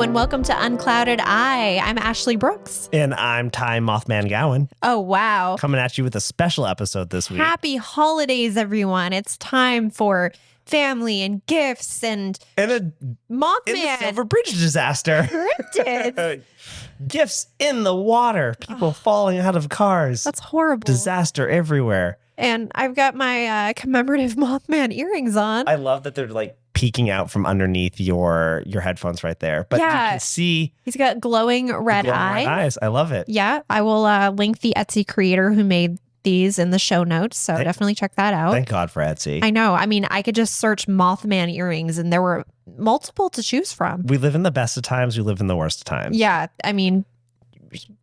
and welcome to Unclouded Eye. I'm Ashley Brooks. And I'm Ty Mothman Gowan. Oh, wow. Coming at you with a special episode this week. Happy holidays, everyone. It's time for family and gifts and Mothman. In the Silver Bridge disaster. Cryptids. Gifts in the water. People falling out of cars. That's horrible. Disaster everywhere. And I've got my commemorative Mothman earrings on. I love that they're like peeking out from underneath your headphones right there. But you can see he's got glowing red eyes. I love it. Yeah, I will link the Etsy creator who made these in the show notes. So definitely check that out. Thank God for Etsy. I know. I mean, I could just search Mothman earrings and there were multiple to choose from. We live in the best of times. We live in the worst of times. Yeah. I mean,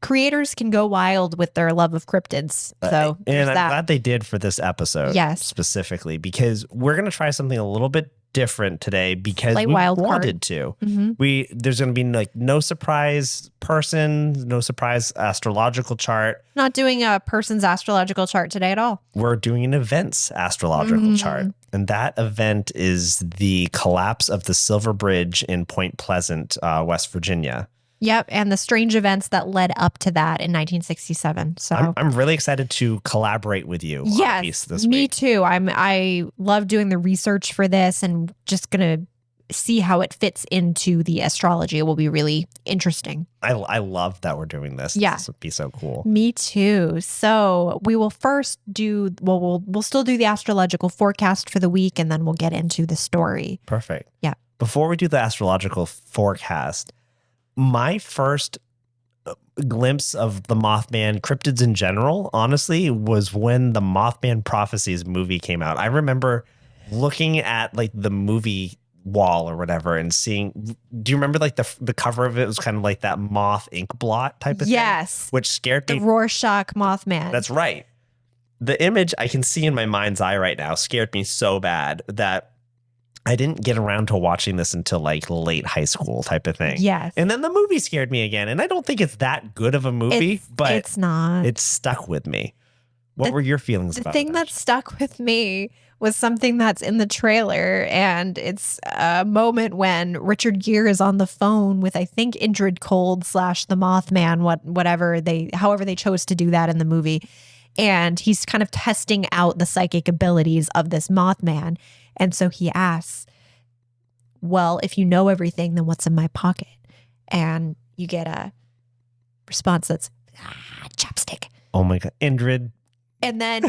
creators can go wild with their love of cryptids. So and I'm glad they did for this episode. Yes. Specifically, because we're going to try something a little bit different today because Slight we wild wanted card. to. Mm-hmm. There's going to be like no surprise person, no surprise astrological chart. Not doing a person's astrological chart today at all. We're doing an event's astrological chart. And that event is the collapse of the Silver Bridge in Point Pleasant, West Virginia. Yep. And the strange events that led up to that in 1967. So I'm really excited to collaborate with you on a piece this week. Me too. I love doing the research for this and just going to see how it fits into the astrology. It will be really interesting. I love that we're doing this. Yeah. This would be so cool. Me too. So we will first we'll still do the astrological forecast for the week and then we'll get into the story. Perfect. Yeah. Before we do the astrological forecast, my first glimpse of the Mothman, cryptids in general, honestly, was when the Mothman Prophecies movie came out. I remember looking at like the movie wall or whatever and seeing, do you remember like the cover of it was kind of like that moth ink blot type of thing? Yes. Which scared me. The Rorschach Mothman. That's right. The image I can see in my mind's eye right now scared me so bad that I didn't get around to watching this until like late high school type of thing. Yes. And then the movie scared me again. And I don't think it's that good of a movie, but it's not. It stuck with me. What were your feelings about it? The thing that stuck with me was something that's in the trailer. And it's a moment when Richard Gere is on the phone with, I think, Indrid Cold / the Mothman, however they chose to do that in the movie. And he's kind of testing out the psychic abilities of this Mothman. And so he asks, well, if you know everything, then what's in my pocket? And you get a response that's, chapstick. Oh my God. Indrid. And then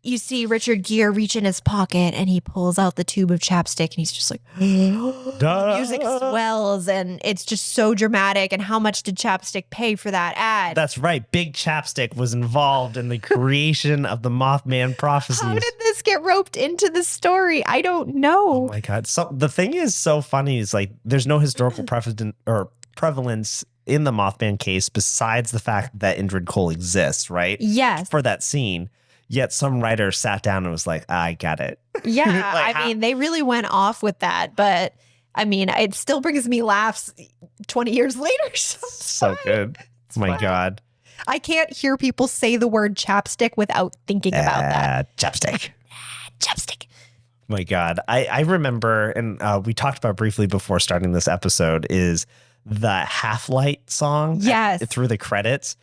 you see Richard Gere reach in his pocket and he pulls out the tube of chapstick and he's just like, music swells and it's just so dramatic. And how much did Chapstick pay for that ad? That's right. Big Chapstick was involved in the creation of the Mothman Prophecies. How did this get roped into the story? I don't know. Oh my God. So the thing is so funny is like there's no historical prevalence in the Mothman case besides the fact that Indrid Cold exists, right? Yes. For that scene. Yet some writer sat down and was like, I got it. Yeah, like, I mean, they really went off with that. But, I mean, it still brings me laughs 20 years later. So good. Oh my God. I can't hear people say the word chapstick without thinking about that. Chapstick. Chapstick. My God. I remember, and we talked about briefly before starting this episode, is the Half-Light song. Yes. Through the credits.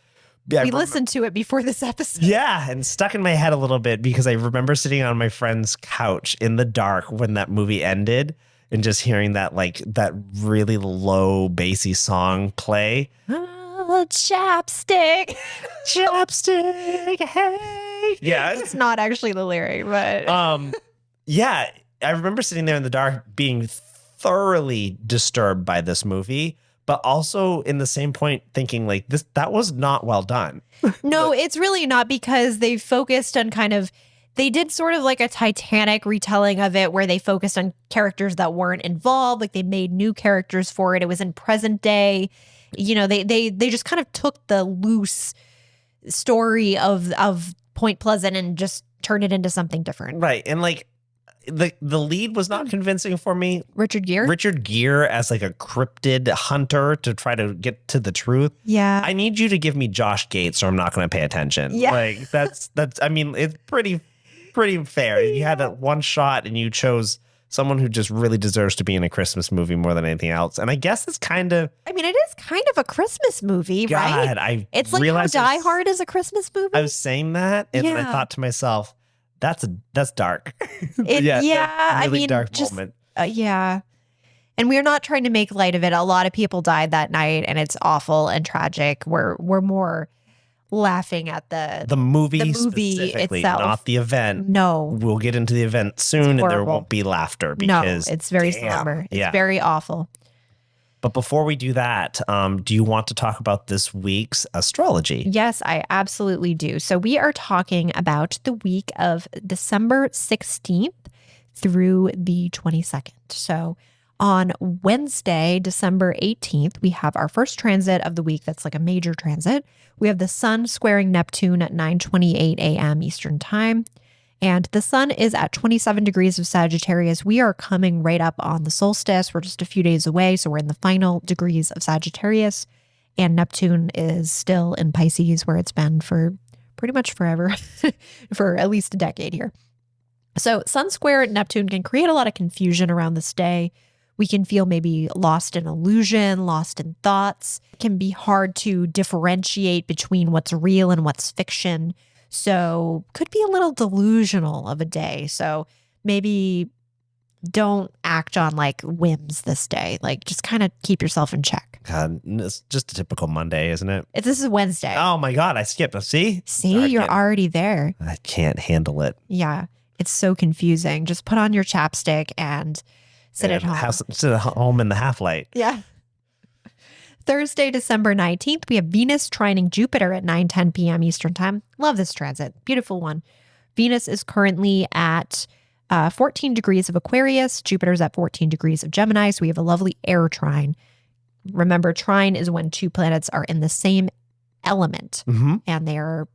We listened to it before this episode. Yeah, and stuck in my head a little bit because I remember sitting on my friend's couch in the dark when that movie ended and just hearing that that really low bassy song play. Oh, chapstick. Chapstick, hey. Yeah. It's not actually the lyric, but yeah, I remember sitting there in the dark being thoroughly disturbed by this movie. But also in the same point thinking like that was not well done. No, it's really not because they focused on they did sort of like a Titanic retelling of it where they focused on characters that weren't involved. Like they made new characters for it. It was in present day. You know, they just kind of took the loose story of Point Pleasant and just turned it into something different. Right. And like the lead was not convincing for me. Richard Gere as like a cryptid hunter to try to get to the truth. Yeah. I need you to give me Josh Gates or I'm not going to pay attention. Yeah. Like that's I mean, it's pretty fair. You had that one shot and you chose someone who just really deserves to be in a Christmas movie more than anything else. And I guess it's kind of, I mean, it is kind of a Christmas movie, right? God, It's like how Die Hard is a Christmas movie. I was saying that, and then I Yeah. thought to myself, that's dark. I really mean, dark just moment. yeah. And we're not trying to make light of it. A lot of people died that night, and it's awful and tragic. We're more laughing at the movie itself, specifically, not the event. No, We'll get into the event soon, and there horrible. won't be laughter no, because it's very somber. It's very awful. But before we do that, do you want to talk about this week's astrology? Yes, I absolutely do. So we are talking about the week of December 16th through the 22nd. So on Wednesday, December 18th, we have our first transit of the week. That's like a major transit. We have the sun squaring Neptune at 9:28 a.m. Eastern time. And the sun is at 27 degrees of Sagittarius. We are coming right up on the solstice. We're just a few days away. So we're in the final degrees of Sagittarius. And Neptune is still in Pisces, where it's been for pretty much forever, for at least a decade here. So sun square Neptune can create a lot of confusion around this day. We can feel maybe lost in illusion, lost in thoughts. It can be hard to differentiate between what's real and what's fiction. So could be a little delusional of a day. So maybe don't act on like whims this day. Like just kind of keep yourself in check. God, it's just a typical Monday, isn't it? This is Wednesday. Oh my God, I skipped. See? You're already there. I can't handle it. Yeah, it's so confusing. Just put on your chapstick and sit at home. Sit at home in the half light. Yeah. Thursday, December 19th, we have Venus trining Jupiter at 9:10 p.m. Eastern time. Love this transit. Beautiful one. Venus is currently at 14 degrees of Aquarius. Jupiter's at 14 degrees of Gemini. So we have a lovely air trine. Remember, trine is when two planets are in the same element and they are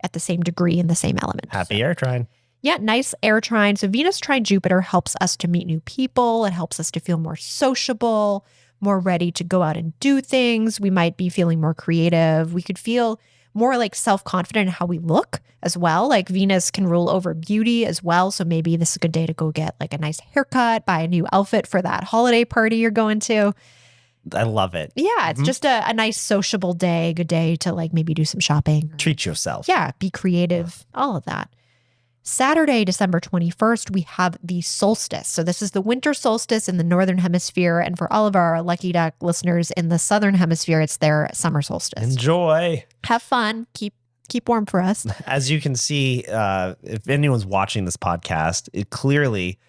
at the same degree in the same element. Happy air trine. Yeah, nice air trine. So Venus trine Jupiter helps us to meet new people. It helps us to feel more sociable, more ready to go out and do things. We might be feeling more creative. We could feel more like self-confident in how we look as well. Like Venus can rule over beauty as well. So maybe this is a good day to go get like a nice haircut, buy a new outfit for that holiday party you're going to. I love it. Yeah, it's just a nice sociable day, good day to like maybe do some shopping. Treat yourself. Yeah, be creative, all of that. Saturday, December 21st, we have the solstice. So this is the winter solstice in the northern hemisphere. And for all of our Lucky Duck listeners in the southern hemisphere, it's their summer solstice. Enjoy. Have fun. Keep warm for us. As you can see, if anyone's watching this podcast, clearly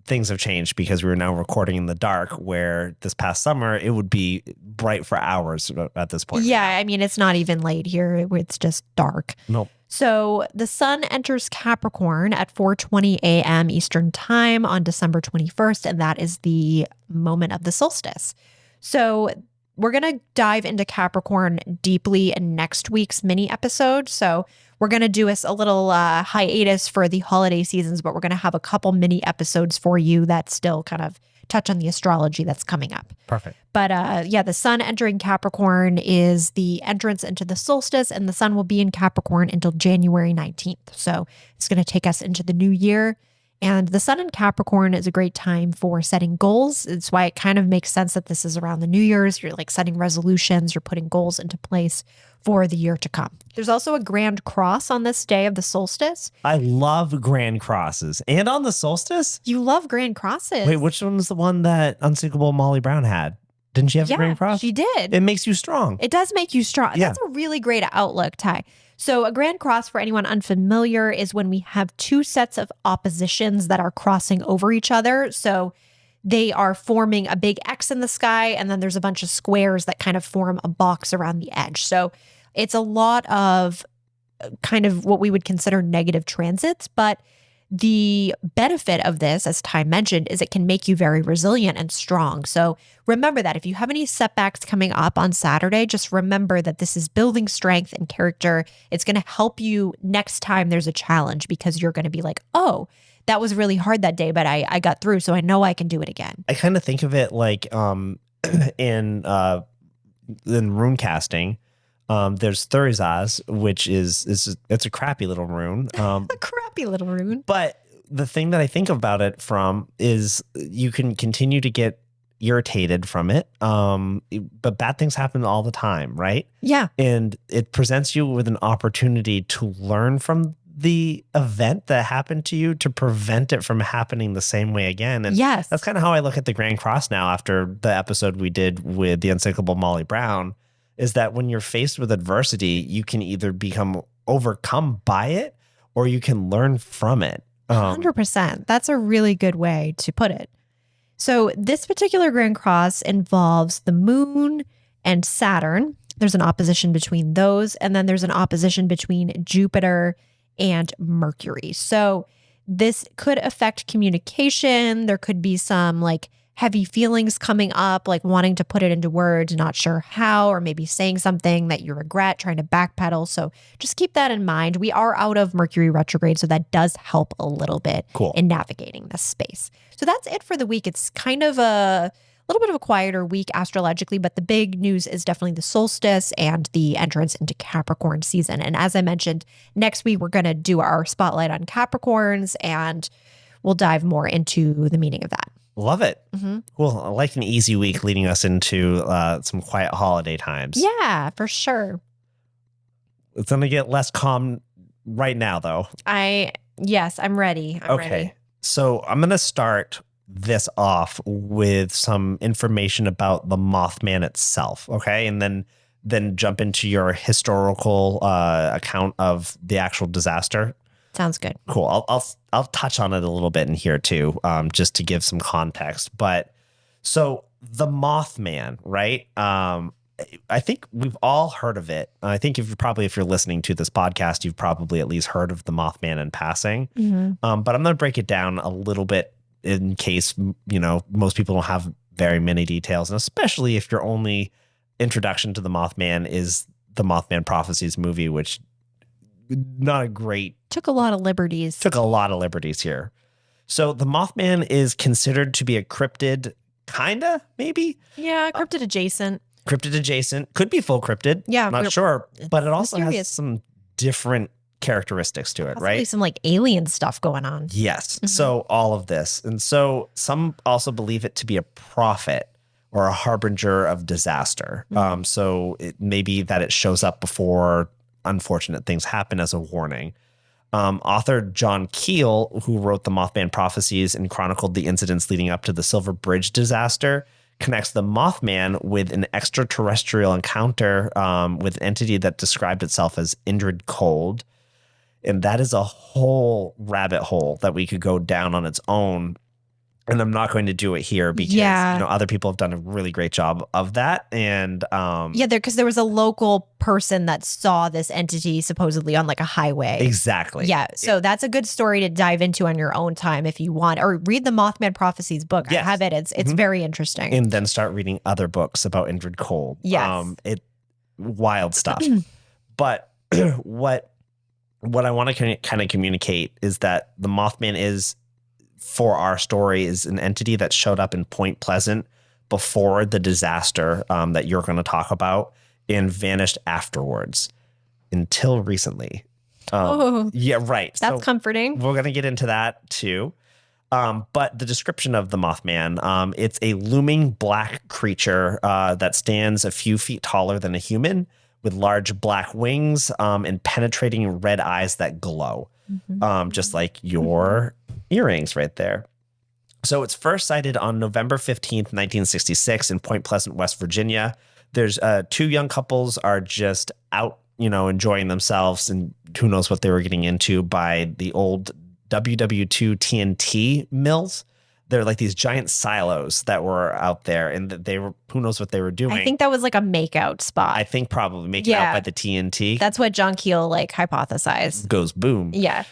things have changed because we're now recording in the dark, where this past summer, it would be bright for hours at this point. Yeah, I mean, it's not even late here. It's just dark. Nope. So the sun enters Capricorn at 4:20 a.m. Eastern time on December 21st, and that is the moment of the solstice. So we're going to dive into Capricorn deeply in next week's mini episode. So we're going to do a little hiatus for the holiday seasons, but we're going to have a couple mini episodes for you that still kind of touch on the astrology that's coming up. Perfect. But yeah, the sun entering Capricorn is the entrance into the solstice, and the sun will be in Capricorn until January 19th. So it's going to take us into the new year. And the sun in Capricorn is a great time for setting goals. It's why it kind of makes sense that this is around the New Year's. You're like setting resolutions, you're putting goals into place for the year to come. There's also a grand cross on this day of the solstice. I love grand crosses. And on the solstice? You love grand crosses. Wait, which one was the one that Unsinkable Molly Brown had? Didn't she have a grand cross? She did. It makes you strong. It does make you strong. Yeah. That's a really great outlook, Ty. So a grand cross, for anyone unfamiliar, is when we have two sets of oppositions that are crossing over each other. So they are forming a big X in the sky, and then there's a bunch of squares that kind of form a box around the edge. So it's a lot of kind of what we would consider negative transits, but the benefit of this, as Ty mentioned, is it can make you very resilient and strong. So remember that if you have any setbacks coming up on Saturday, just remember that this is building strength and character. It's going to help you next time there's a challenge, because you're going to be like, oh, that was really hard that day, but I got through, so I know I can do it again. I kind of think of it like in rune casting. There's Thurizaz, which is it's a crappy little rune. A crappy little rune. But the thing that I think about it from is you can continue to get irritated from it. But bad things happen all the time, right? Yeah. And it presents you with an opportunity to learn from the event that happened to you to prevent it from happening the same way again. And Yes. that's kind of how I look at the Grand Cross now after the episode we did with the unsinkable Molly Brown, is that when you're faced with adversity, you can either become overcome by it or you can learn from it. 100%. That's a really good way to put it. So this particular Grand Cross involves the moon and Saturn. There's an opposition between those. And then there's an opposition between Jupiter and Mercury. So this could affect communication. There could be some like heavy feelings coming up, like wanting to put it into words, not sure how, or maybe saying something that you regret, trying to backpedal. So just keep that in mind. We are out of Mercury retrograde, so that does help a little bit in navigating this space. So that's it for the week. It's kind of a little bit of a quieter week astrologically, but the big news is definitely the solstice and the entrance into Capricorn season. And as I mentioned, next week we're going to do our spotlight on Capricorns, and we'll dive more into the meaning of that. Love it. Cool. I like an easy week leading us into some quiet holiday times. Yeah, for sure. It's going to get less calm right now, though. Yes, I'm ready. I'm ready. So I'm going to start this off with some information about the Mothman itself. Okay. And then jump into your historical account of the actual disaster. Sounds good. Cool. I'll touch on it a little bit in here too, just to give some context. But so the Mothman, right? I think we've all heard of it. I think if you're listening to this podcast, you've probably at least heard of the Mothman in passing. But I'm going to break it down a little bit in case, most people don't have very many details. And especially if your only introduction to the Mothman is the Mothman Prophecies movie, which not a great... Took a lot of liberties here. So the Mothman is considered to be a cryptid, kinda, maybe? Yeah, cryptid adjacent. Cryptid adjacent. Could be full cryptid. Yeah. Not sure. But it also mysterious. has some different characteristics to it, Possibly right? some like alien stuff going on. Yes. So all of this. And so some also believe it to be a prophet or a harbinger of disaster. So it may be that it shows up before unfortunate things happen as a warning. Author John Keel, who wrote the Mothman Prophecies and chronicled the incidents leading up to the Silver Bridge disaster, connects the Mothman with an extraterrestrial encounter with an entity that described itself as Indrid Cold. And that is a whole rabbit hole that we could go down on its own. And I'm not going to do it here because other people have done a really great job of that. And because there was a local person that saw this entity supposedly on like a highway. Exactly. Yeah. So that's a good story to dive into on your own time if you want, or read the Mothman Prophecies book. Yes. I have it. It's very interesting. And then start reading other books about Indrid Cold. Yes. Wild stuff. But what I want to kind of communicate is that the Mothman is, for our story, is an entity that showed up in Point Pleasant before the disaster that you're going to talk about and vanished afterwards until recently. Yeah, right. That's comforting. We're going to get into that too. But the description of the Mothman, it's a looming black creature that stands a few feet taller than a human with large black wings and penetrating red eyes that glow, just like your earrings right there. So it's first sighted on November 15th, 1966 in Point Pleasant, West Virginia. There's two young couples are just out, enjoying themselves, and who knows what they were getting into by the old WW2 TNT mills. They're like these giant silos that were out there, and they were, who knows what they were doing. I think that was like a makeout spot. I think probably making out by the TNT. That's what John Keel hypothesized. Goes boom. Yeah.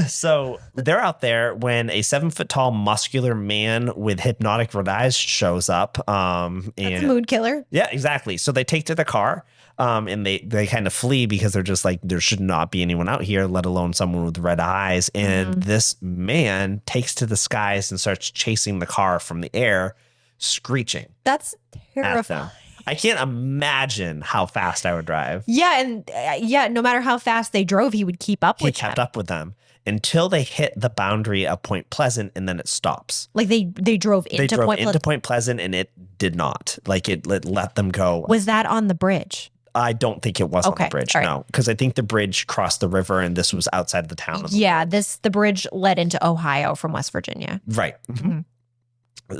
So they're out there when a 7-foot tall muscular man with hypnotic red eyes shows up. That's a mood killer. Yeah, exactly. So they take to the car. And they kind of flee because they're just like, there should not be anyone out here, let alone someone with red eyes. And this man takes to the skies and starts chasing the car from the air, screeching. That's terrifying. I can't imagine how fast I would drive. Yeah. And no matter how fast they drove, he would keep up with them. He kept up with them. until they hit the boundary of Point Pleasant, and then it stops. Like they drove into They drove Point into Point Pleasant, and it did not. Like it let them go. Was that on the bridge? I don't think it was on the bridge, no, because I think the bridge crossed the river, and this was outside the town. The bridge led into Ohio from West Virginia. Right.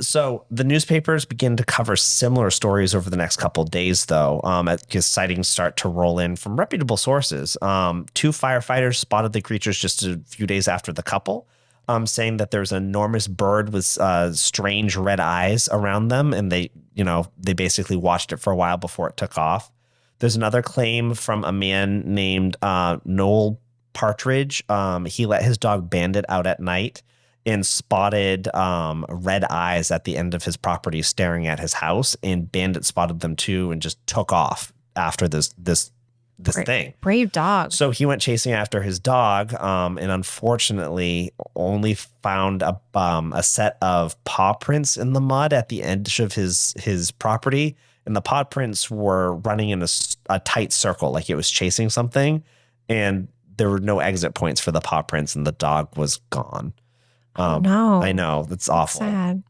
So the newspapers begin to cover similar stories over the next couple of days, though, because sightings start to roll in from reputable sources. 2 firefighters spotted the creatures just a few days after the couple, saying that there's an enormous bird with strange red eyes around them, and they basically watched it for a while before it took off. There's another claim from a man named Noel Partridge. He let his dog Bandit out at night and spotted red eyes at the end of his property staring at his house, and Bandit spotted them too and just took off after this thing. Brave dog. So he went chasing after his dog, and unfortunately only found a set of paw prints in the mud at the edge of his property. And the paw prints were running in a tight circle, like it was chasing something. And there were no exit points for the paw prints, and the dog was gone. No. I know. That's awful. Sad.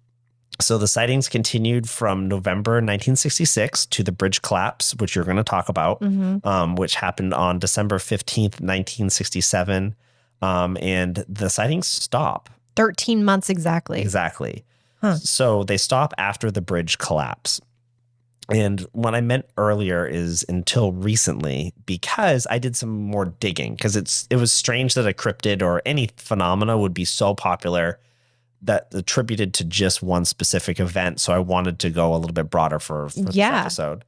So the sightings continued from November 1966 to the bridge collapse, which you're going to talk about, which happened on December 15th, 1967. And the sightings stop. 13 months exactly. Exactly. Huh. So they stop after the bridge collapse. And what I meant earlier is until recently, because I did some more digging, because it was strange that a cryptid or any phenomena would be so popular that attributed to just one specific event. So I wanted to go a little bit broader for this episode.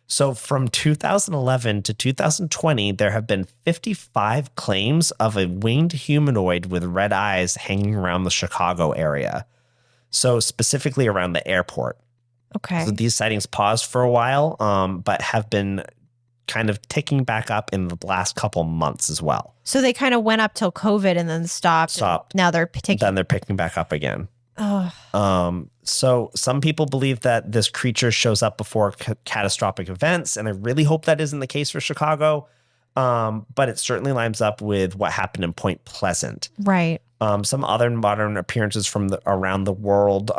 So from 2011 to 2020, there have been 55 claims of a winged humanoid with red eyes hanging around the Chicago area. So specifically around the airport. Okay. So these sightings paused for a while, but have been kind of ticking back up in the last couple months as well. So they kind of went up till COVID and then stopped. Now they're picking back up again. Oh. So some people believe that this creature shows up before catastrophic events, and I really hope that isn't the case for Chicago. But it certainly lines up with what happened in Point Pleasant. Right. Some other modern appearances from around the world.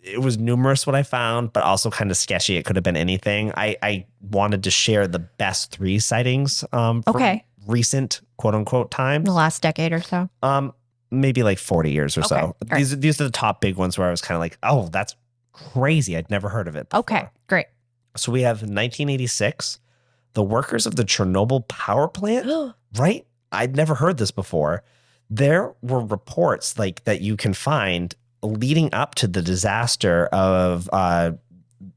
It was numerous what I found, but also kind of sketchy. It could have been anything. I wanted to share the best 3 sightings from recent quote unquote times. The last decade or so. Maybe like 40 years or so. Right. These are the top big ones where I was kind of like, oh, that's crazy. I'd never heard of it before. Okay, great. So we have 1986, the workers of the Chernobyl power plant, right? I'd never heard this before. There were reports like that you can find leading up to the disaster of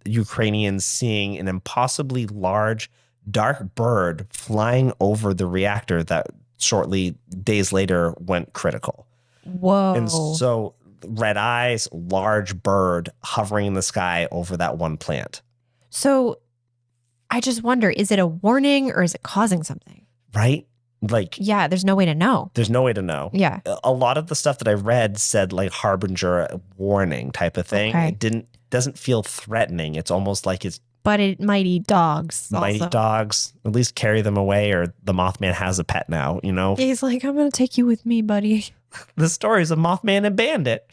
Ukrainians seeing an impossibly large dark bird flying over the reactor that shortly days later went critical. Whoa. And so red eyes, large bird hovering in the sky over that one plant. So I just wonder, is it a warning or is it causing something? Right? Like, yeah, there's no way to know. There's no way to know. Yeah. A lot of the stuff that I read said like harbinger warning type of thing. Okay. It doesn't feel threatening. It's almost like it's but it might eat dogs. Might eat dogs. At least carry them away, or the Mothman has a pet now, you know? He's like, I'm going to take you with me, buddy. The stories of Mothman and Bandit.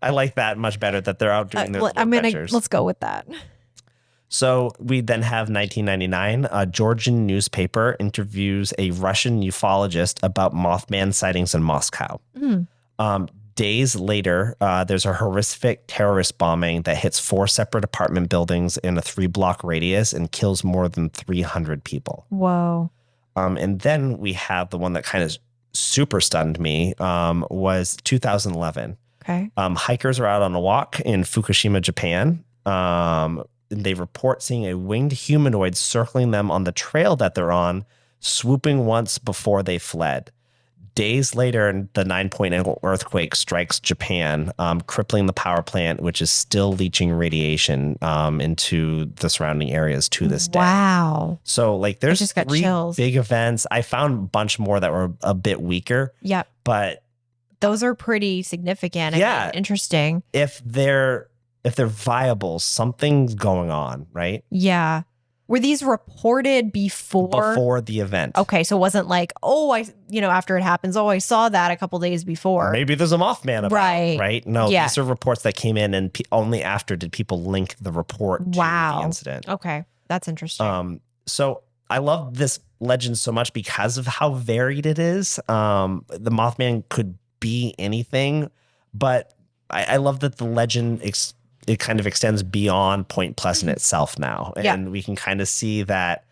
I like that much better, that they're out doing their adventures. Let's go with that. So we then have 1999, a Georgian newspaper interviews a Russian ufologist about Mothman sightings in Moscow. Days later, there's a horrific terrorist bombing that hits 4 separate apartment buildings in a 3-block radius and kills more than 300 people. Whoa. And then we have the one that kind of super stunned me, was 2011. Okay. Hikers are out on a walk in Fukushima, Japan. They report seeing a winged humanoid circling them on the trail that they're on, swooping once before they fled. Days later, the 9.0 earthquake strikes Japan, crippling the power plant, which is still leaching radiation into the surrounding areas to this day. Wow. So, like, there's just got 3 chills. big events. I found a bunch more that were a bit weaker. Yep. But those are pretty significant. Yeah. I mean, interesting. If they're viable, something's going on, right? Yeah. Were these reported before the event. Okay, so it wasn't like, after it happens, I saw that a couple days before. Maybe there's a Mothman about, right? No, Yeah. These are reports that came in, and only after did people link the report to the incident. Okay, that's interesting. So I love this legend so much because of how varied it is. The Mothman could be anything, but I love that the legend it kind of extends beyond Point Pleasant itself now. And we can kind of see that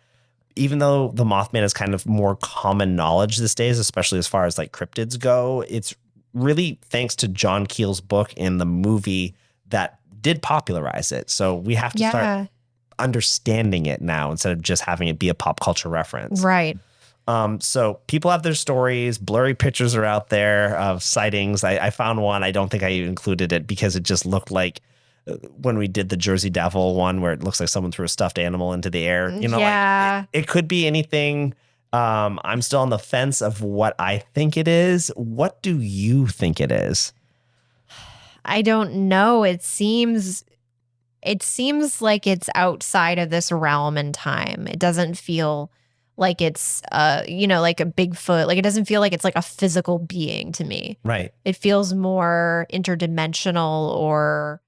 even though the Mothman is kind of more common knowledge these days, especially as far as like cryptids go, it's really thanks to John Keel's book and the movie that did popularize it. So we have to start understanding it now instead of just having it be a pop culture reference. Right. So people have their stories. Blurry pictures are out there of sightings. I found one. I don't think I included it because it just looked like when we did the Jersey Devil one where it looks like someone threw a stuffed animal into the air. Like it could be anything. I'm still on the fence of what I think it is. What do you think it is? I don't know. It seems like it's outside of this realm and time. It doesn't feel like it's like a Bigfoot. Like it doesn't feel like it's like a physical being to me. Right. It feels more interdimensional or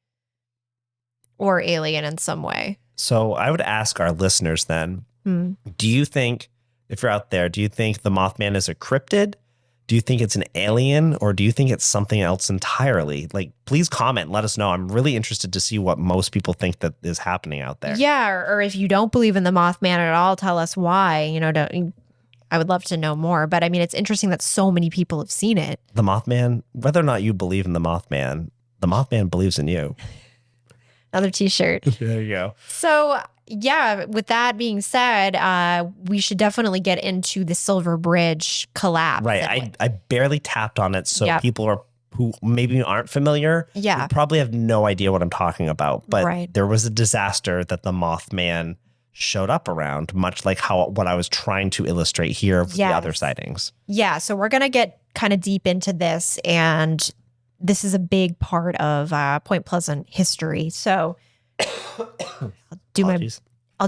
alien in some way. So I would ask our listeners then, do you think, if you're out there, do you think the Mothman is a cryptid? Do you think it's an alien, or do you think it's something else entirely? Like, please comment and let us know. I'm really interested to see what most people think that is happening out there. Yeah, or if you don't believe in the Mothman at all, tell us why. I would love to know more. But I mean, it's interesting that so many people have seen it. The Mothman, whether or not you believe in the Mothman believes in you. Another t-shirt. There you go. So yeah, with that being said, we should definitely get into the Silver Bridge collapse. Right. I barely tapped on it. So people who maybe aren't familiar probably have no idea what I'm talking about. But there was a disaster that the Mothman showed up around, much like what I was trying to illustrate here with the other sightings. Yeah. So we're going to get kind of deep into this, and this is a big part of Point Pleasant history. So I'll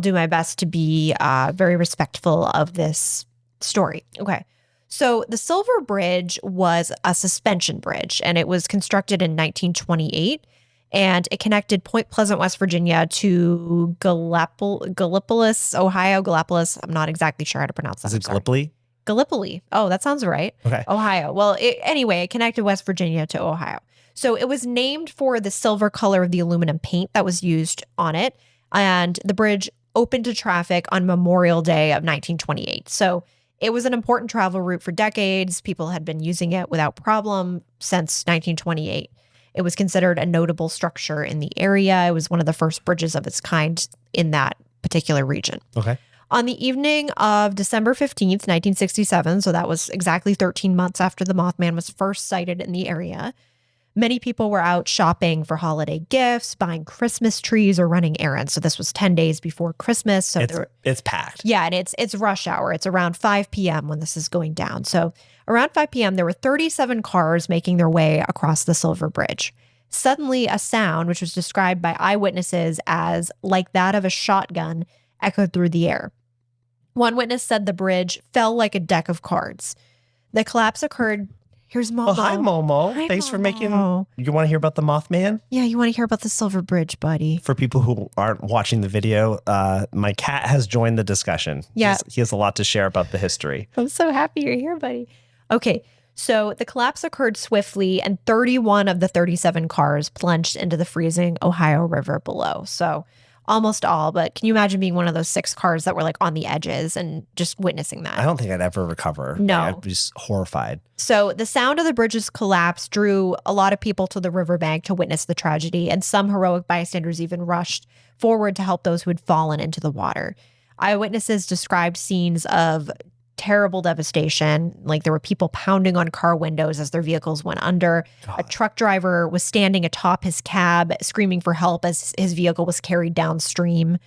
do my best to be very respectful of this story. Okay. So the Silver Bridge was a suspension bridge, and it was constructed in 1928, and it connected Point Pleasant, West Virginia to Gallipolis, Ohio. Gallipolis. I'm not exactly sure how to pronounce that. Is it Gallipoli? Gallipoli. Oh, that sounds right. Okay. Ohio. Well, anyway, it connected West Virginia to Ohio. So it was named for the silver color of the aluminum paint that was used on it. And the bridge opened to traffic on Memorial Day of 1928. So it was an important travel route for decades. People had been using it without problem since 1928. It was considered a notable structure in the area. It was one of the first bridges of its kind in that particular region. Okay. On the evening of December 15th, 1967, so that was exactly 13 months after the Mothman was first sighted in the area, many people were out shopping for holiday gifts, buying Christmas trees, or running errands. So this was 10 days before Christmas. So it's packed. Yeah, and it's rush hour. It's around 5 p.m. when this is going down. So around 5 p.m., there were 37 cars making their way across the Silver Bridge. Suddenly, a sound, which was described by eyewitnesses as like that of a shotgun, echoed through the air. One witness said the bridge fell like a deck of cards. The collapse occurred. Here's Momo. Oh, hi, Momo. Hi, Thanks for making. Momo. You want to hear about the Mothman? Yeah, you want to hear about the Silver Bridge, buddy. For people who aren't watching the video, my cat has joined the discussion. Yeah. He has a lot to share about the history. I'm so happy you're here, buddy. Okay, so the collapse occurred swiftly, and 31 of the 37 cars plunged into the freezing Ohio River below. So almost all, but can you imagine being one of those 6 cars that were like on the edges and just witnessing that? I don't think I'd ever recover. No. I'd be just horrified. So the sound of the bridge's collapse drew a lot of people to the riverbank to witness the tragedy, and some heroic bystanders even rushed forward to help those who had fallen into the water. Eyewitnesses described scenes of terrible devastation. Like there were people pounding on car windows as their vehicles went under. God. A truck driver was standing atop his cab screaming for help as his vehicle was carried downstream.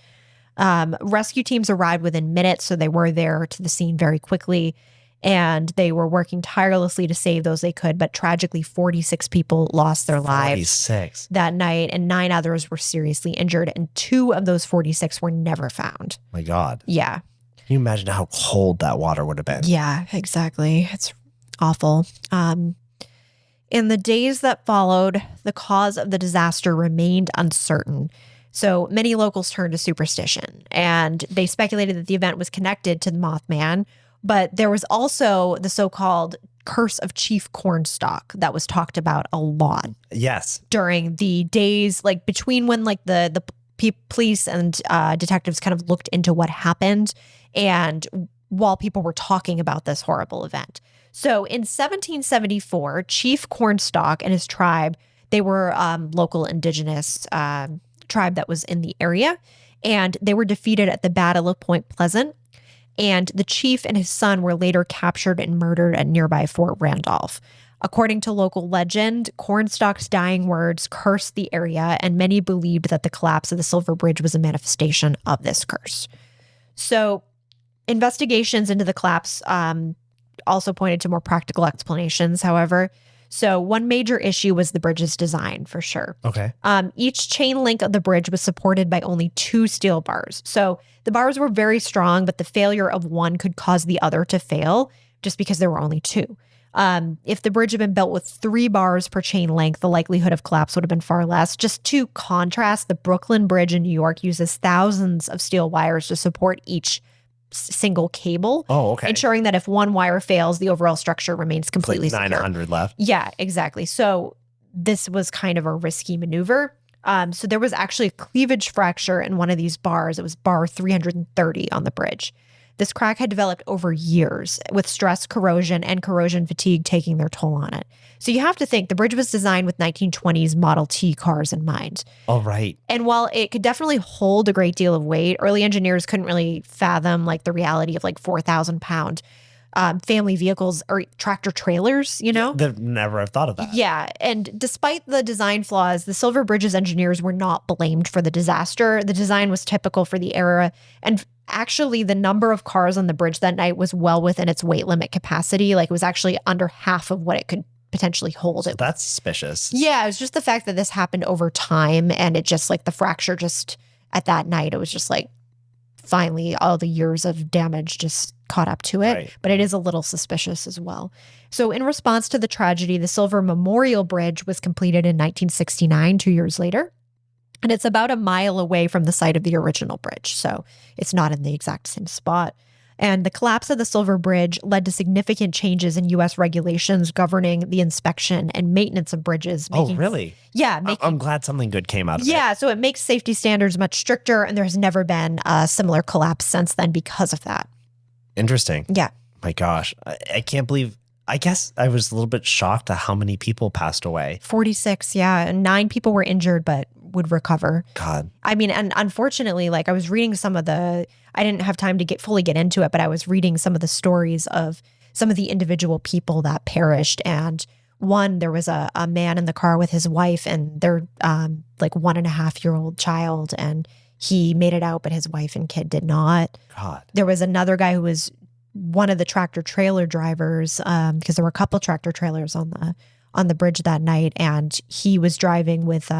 Rescue teams arrived within minutes, so they were there to the scene very quickly. and they were working tirelessly to save those they could. But tragically, 46 people lost their lives 46 that night, and 9 others were seriously injured. And 2 of those 46 were never found. My God. Yeah. Can you imagine how cold that water would have been? Yeah, exactly. It's awful. In the days that followed, the cause of the disaster remained uncertain. So many locals turned to superstition, and they speculated that the event was connected to the Mothman. But there was also the so-called curse of Chief Cornstalk that was talked about a lot. Yes. During the days, like between when like the police and detectives kind of looked into what happened, and while people were talking about this horrible event. So in 1774, Chief Cornstalk and his tribe, they were local indigenous tribe that was in the area, and they were defeated at the Battle of Point Pleasant. And the chief and his son were later captured and murdered at nearby Fort Randolph. According to local legend, Cornstalk's dying words cursed the area, and many believed that the collapse of the Silver Bridge was a manifestation of this curse. So investigations into the collapse also pointed to more practical explanations, however. So one major issue was the bridge's design, for sure. Okay. Each chain link of the bridge was supported by only 2 steel bars. So the bars were very strong, but the failure of one could cause the other to fail just because there were only 2. If the bridge had been built with 3 bars per chain length, the likelihood of collapse would have been far less. Just to contrast, the Brooklyn Bridge in New York uses thousands of steel wires to support each single cable. Oh, okay. Ensuring that if one wire fails, the overall structure remains completely like 900 secure. left. Yeah, exactly. So this was kind of a risky maneuver. So there was actually a cleavage fracture in one of these bars. It was bar 330 on the bridge. This crack had developed over years, with stress, corrosion, and corrosion fatigue taking their toll on it. So you have to think the bridge was designed with 1920s Model T cars in mind. All right. And while it could definitely hold a great deal of weight, early engineers couldn't really fathom like the reality of like 4,000-pound family vehicles or tractor trailers, you know? They'd never have thought of that. Yeah. And despite the design flaws, the Silver Bridge's engineers were not blamed for the disaster. The design was typical for the era. And actually, the number of cars on the bridge that night was well within its weight limit capacity. Like it was actually under half of what it could potentially hold. So that's suspicious. Yeah. It was just the fact that this happened over time, and it just like the fracture just at that night, it was just like finally all the years of damage just caught up to it. Right. But it is a little suspicious as well. So in response to the tragedy, the Silver Memorial Bridge was completed in 1969, 2 years later. And it's about a mile away from the site of the original bridge. So it's not in the exact same spot. And the collapse of the Silver Bridge led to significant changes in U.S. regulations governing the inspection and maintenance of bridges. Oh, really? Yeah. I'm glad something good came out of it. Yeah. So it makes safety standards much stricter, and there has never been a similar collapse since then because of that. Interesting. Yeah. My gosh. I can't believe. I guess I was a little bit shocked at how many people passed away. 46. Yeah. And 9 people were injured, but would recover. God. I mean, and unfortunately, like I was reading I didn't have time to fully get into it, but I was reading some of the stories of some of the individual people that perished. And there was a man in the car with his wife and their like 1.5-year-old child, and he made it out, but his wife and kid did not. God. There was another guy who was one of the tractor trailer drivers, because there were a couple tractor trailers on the bridge that night, and he was driving with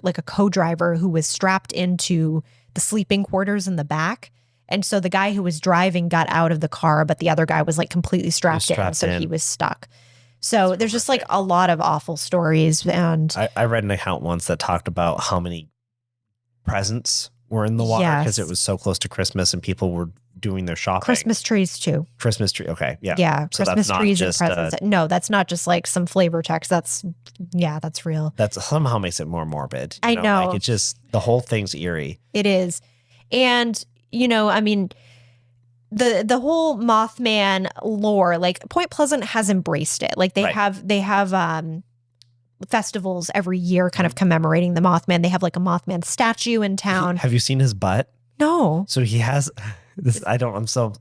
like a co-driver who was strapped into the sleeping quarters in the back. And so the guy who was driving got out of the car, but the other guy was like completely strapped in, so he was stuck. So there's just like a lot of awful stories. And I read an account once that talked about how many presents were in the water because it was so close to Christmas and people were doing their shopping. Christmas trees too. Christmas tree. Okay. Yeah. Yeah. So Christmas that's trees not and just, presents. No, that's not just like some flavor text. That's real. That somehow makes it more morbid. I know. Like it just, the whole thing's eerie. It is. And, I mean, the whole Mothman lore, like Point Pleasant has embraced it. Like they have festivals every year kind of commemorating the Mothman. They have like a Mothman statue in town. Have you seen his butt? No. So he has this.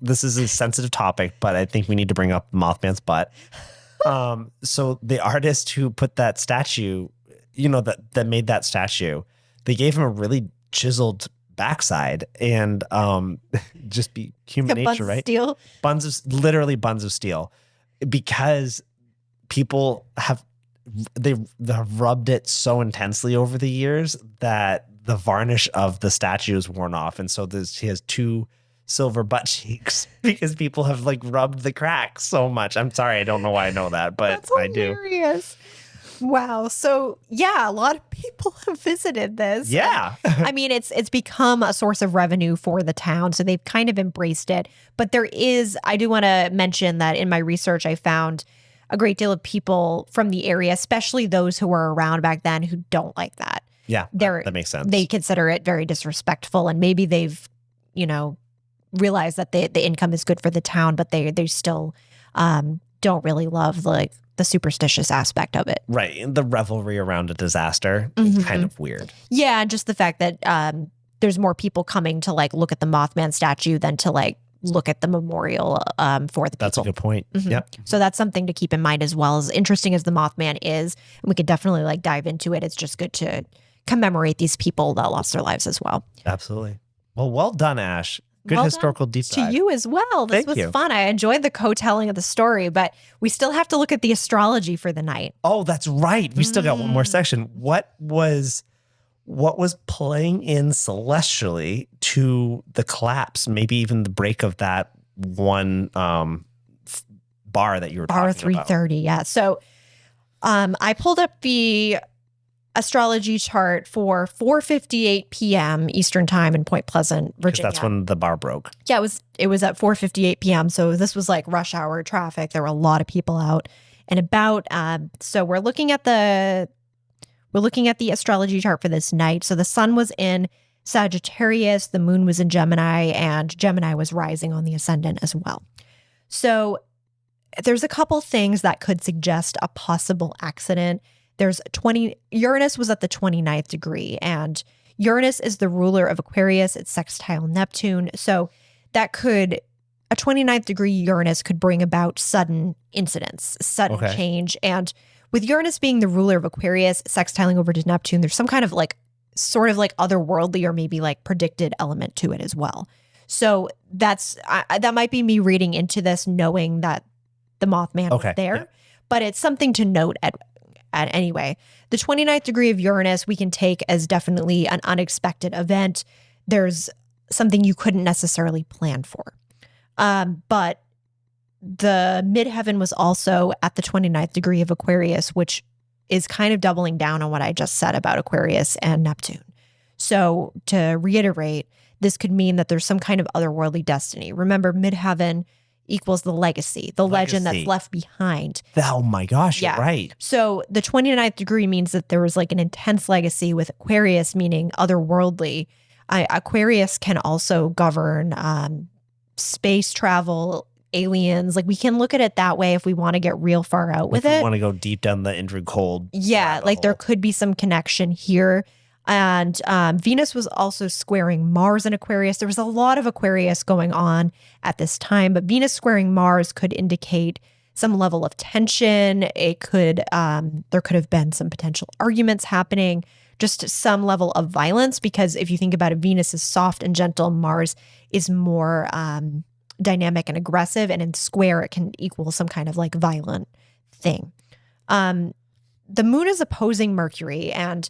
This is a sensitive topic, but I think we need to bring up Mothman's butt. So the artist who put that statue, that made that statue, they gave him a really chiseled backside and just be human Buns nature, of right? steel. Literally buns of steel, because people they've rubbed it so intensely over the years that the varnish of the statue is worn off, and so he has two silver butt cheeks because people have like rubbed the cracks so much. I'm sorry, I don't know why I know that, but That's I do. hilarious. Wow. So yeah, a lot of people have visited this. Yeah. I mean, it's become a source of revenue for the town, so they've kind of embraced it. But I do want to mention that in my research, I found a great deal of people from the area, especially those who were around back then, who don't like that. Yeah, that makes sense. They consider it very disrespectful, and maybe they've, realized that the income is good for the town, but they still don't really love like the superstitious aspect of it. Right. And the revelry around a disaster Mm-hmm. is kind of weird. Yeah. And just the fact that there's more people coming to like look at the Mothman statue than to like look at the memorial for the people. That's a good point. Mm-hmm. Yep. So that's something to keep in mind as well. As interesting as the Mothman is, and we could definitely like dive into it. It's just good to commemorate these people that lost their lives as well. Absolutely. Well done, Ash. Good Well historical deep dive. To you as well. This was fun. I enjoyed the co-telling of the story, but we still have to look at the astrology for the night. Oh, that's right. We still got one more section. What was playing in celestially to the collapse, maybe even the break of that one bar that you were Bar talking 330, yeah. So I pulled up the astrology chart for 4:58 p.m. Eastern time in Point Pleasant, Virginia. That's when the bar broke. Yeah, it was at 4:58 p.m. So this was like rush hour traffic. There were a lot of people out and about. So we're looking at the astrology chart for this night. So the sun was in Sagittarius, the moon was in Gemini, and Gemini was rising on the ascendant as well. So there's a couple things that could suggest a possible accident. Uranus was at the 29th degree, and Uranus is the ruler of Aquarius. It's sextile Neptune. So a 29th degree Uranus could bring about sudden incidents, sudden change. And with Uranus being the ruler of Aquarius, sextiling over to Neptune, there's some kind of like, sort of like otherworldly or maybe like predicted element to it as well. So that might be me reading into this, knowing that the Mothman was there, yeah. But it's something to note at anyway. The 29th degree of Uranus we can take as definitely an unexpected event. There's something you couldn't necessarily plan for. But the midheaven was also at the 29th degree of Aquarius, which is kind of doubling down on what I just said about Aquarius and Neptune. So to reiterate, this could mean that there's some kind of otherworldly destiny. Remember, midheaven equals the legacy, legend that's left behind. Oh my gosh, yeah. You're right. So the 29th degree means that there was like an intense legacy with Aquarius, meaning otherworldly. Aquarius can also govern space travel, aliens. Like we can look at it that way if we want to get real far out with it. Want to go deep down the Indrid cold. Yeah, like there could be some connection here. And Venus was also squaring Mars in Aquarius. There was a lot of Aquarius going on at this time, but Venus squaring Mars could indicate some level of tension. It could, there could have been some potential arguments happening, just some level of violence, because if you think about it, Venus is soft and gentle. Mars is more dynamic and aggressive, and in square, it can equal some kind of like violent thing. The moon is opposing Mercury, and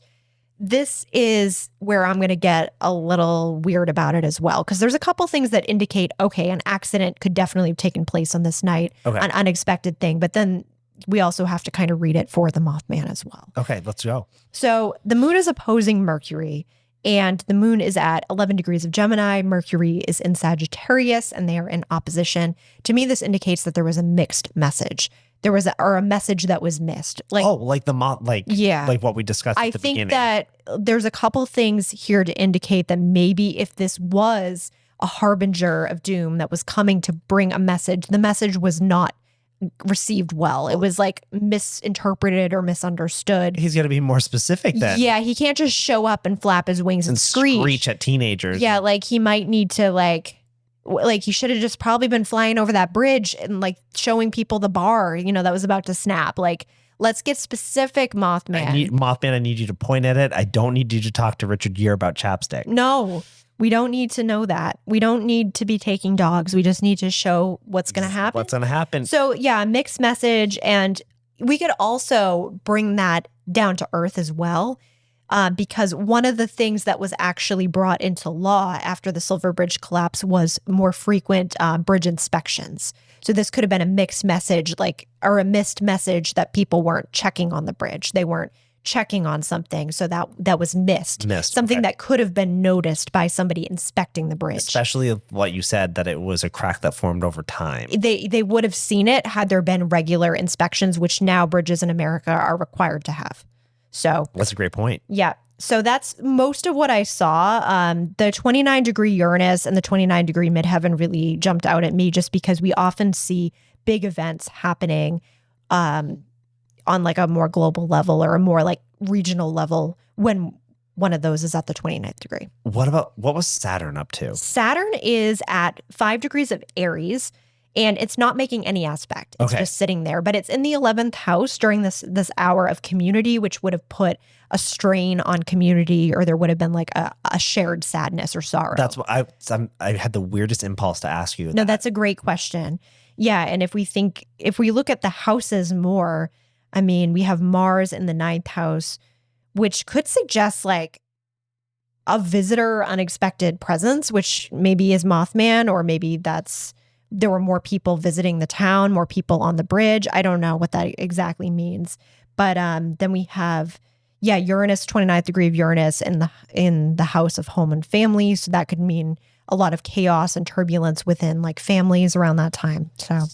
this is where I'm going to get a little weird about it as well, because there's a couple things that indicate, okay, an accident could definitely have taken place on this night, an unexpected thing, but then we also have to kind of read it for the Mothman as well. Okay, let's go. So the moon is opposing Mercury, and the moon is at 11 degrees of Gemini. Mercury is in Sagittarius, and they are in opposition. To me, this indicates that there was a mixed message. There was a message that was missed. Like what we discussed at the beginning. I think that there's a couple things here to indicate that maybe if this was a harbinger of doom that was coming to bring a message, the message was not received well. It was like misinterpreted or misunderstood. He's got to be more specific then. Yeah, he can't just show up and flap his wings and screech at teenagers. Yeah, like he might need to like he should have just probably been flying over that bridge and like showing people the bar, that was about to snap. Like, let's get specific, Mothman. I need you to point at it. I don't need you to talk to Richard Gere about Chapstick. No, We don't need to know that. We don't need to be taking dogs. We just need to show what's going to happen. What's going to happen. So yeah, mixed message. And we could also bring that down to earth as well. Because one of the things that was actually brought into law after the Silver Bridge collapse was more frequent bridge inspections. So this could have been a mixed message, or a missed message that people weren't checking on the bridge. They weren't checking on something. So that was missed. Something that could have been noticed by somebody inspecting the bridge. Especially what you said, that it was a crack that formed over time. They would have seen it had there been regular inspections, which now bridges in America are required to have. So that's a great point. Yeah. So that's most of what I saw. The 29-degree Uranus and the 29-degree midheaven really jumped out at me, just because we often see big events happening on like a more global level or a more like regional level when one of those is at the 29th degree. What was Saturn up to? Saturn is at 5 degrees of Aries, and it's not making any aspect. It's just sitting there, but it's in the 11th house during this hour of community, which would have put a strain on community, or there would have been like a shared sadness or sorrow. That's what I had the weirdest impulse to ask you. No, that's a great question. Yeah. And if we look at the houses more, I mean, we have Mars in the 9th house, which could suggest like a visitor, unexpected presence, which maybe is Mothman, or maybe there were more people visiting the town, more people on the bridge. I don't know what that exactly means. But then we have, Uranus, 29th degree of Uranus in the house of home and family. So that could mean a lot of chaos and turbulence within like families around that time.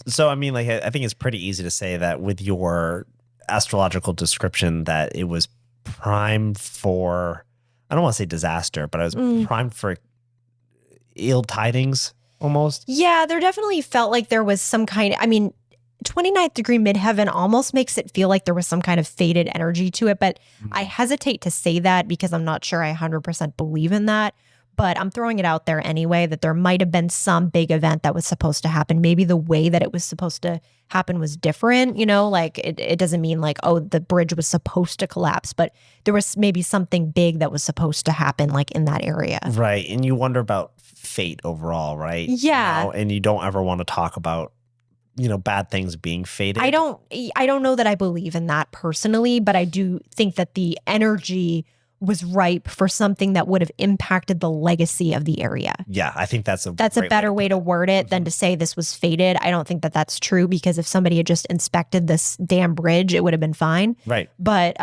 So I mean, like, I think it's pretty easy to say that with your astrological description that it was primed for, I don't want to say disaster, but I was primed for ill tidings almost. Yeah, there definitely felt like there was some kind of, 29th degree midheaven almost makes it feel like there was some kind of fated energy to it, but I hesitate to say that because I'm not sure I 100% believe in that. But I'm throwing it out there anyway, that there might have been some big event that was supposed to happen. Maybe the way that it was supposed to happen was different, like it doesn't mean like, oh, the bridge was supposed to collapse, but there was maybe something big that was supposed to happen like in that area. Right. And you wonder about fate overall, right? Yeah. And you don't ever want to talk about, bad things being fated. I don't know that I believe in that personally, but I do think that the energy was ripe for something that would have impacted the legacy of the area. Yeah, I think that's a better way to word it than to say this was fated. I don't think that that's true, because if somebody had just inspected this damn bridge, it would have been fine. Right. But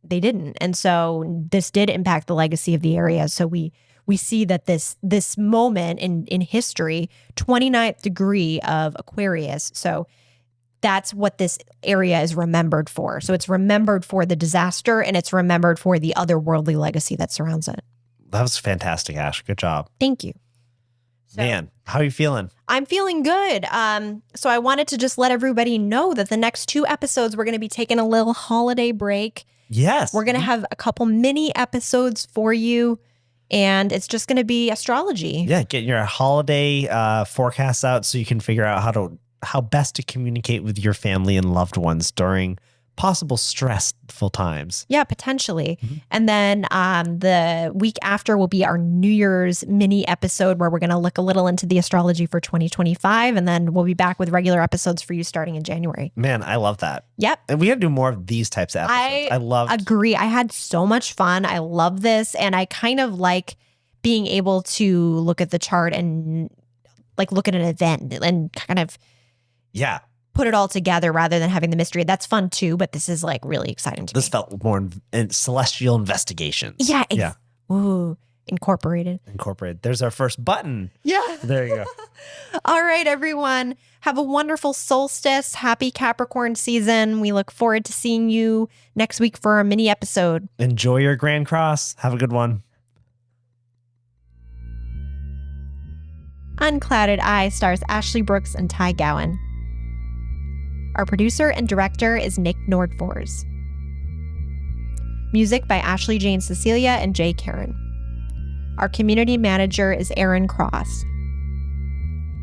they didn't. And so this did impact the legacy of the area. So we see that this moment in history, 29th degree of Aquarius. So that's what this area is remembered for. So it's remembered for the disaster, and it's remembered for the otherworldly legacy that surrounds it. That was fantastic, Ash. Good job. Thank you. Man, how are you feeling? I'm feeling good. So I wanted to just let everybody know that the next 2 episodes, we're going to be taking a little holiday break. Yes. We're going to have a couple mini episodes for you, and it's just going to be astrology. Yeah, get your holiday forecasts out so you can figure out how best to communicate with your family and loved ones during possible stressful times. Yeah, potentially. And then the week after will be our New Year's mini episode, where we're going to look a little into the astrology for 2025. And then we'll be back with regular episodes for you starting in January. Man, I love that. Yep. And we got to do more of these types of episodes. I agree. I had so much fun. I love this. And I kind of like being able to look at the chart and like look at an event and kind of put it all together rather than having the mystery. That's fun too, but this is like really exciting to me. This felt more in celestial investigations. Yeah. Ooh, incorporated. There's our first button. Yeah. There you go. All right, everyone. Have a wonderful solstice. Happy Capricorn season. We look forward to seeing you next week for our mini episode. Enjoy your Grand Cross. Have a good one. Unclouded Eye stars Ashley Brooks and Ty Gowan. Our producer and director is Nick Nordfors. Music by Ashley Jane Cecilia and Jay Caron. Our community manager is Erin Cross.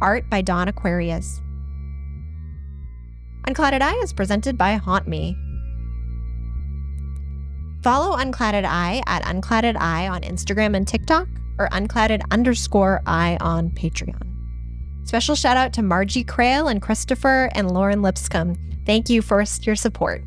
Art by Dawn Aquarius. Unclouded Eye is presented by Haunt Me. Follow Unclouded Eye at Unclouded Eye on Instagram and TikTok. or unclouded_I on Patreon. Special shout out to Margie Crail and Christopher and Lauren Lipscomb. Thank you for your support.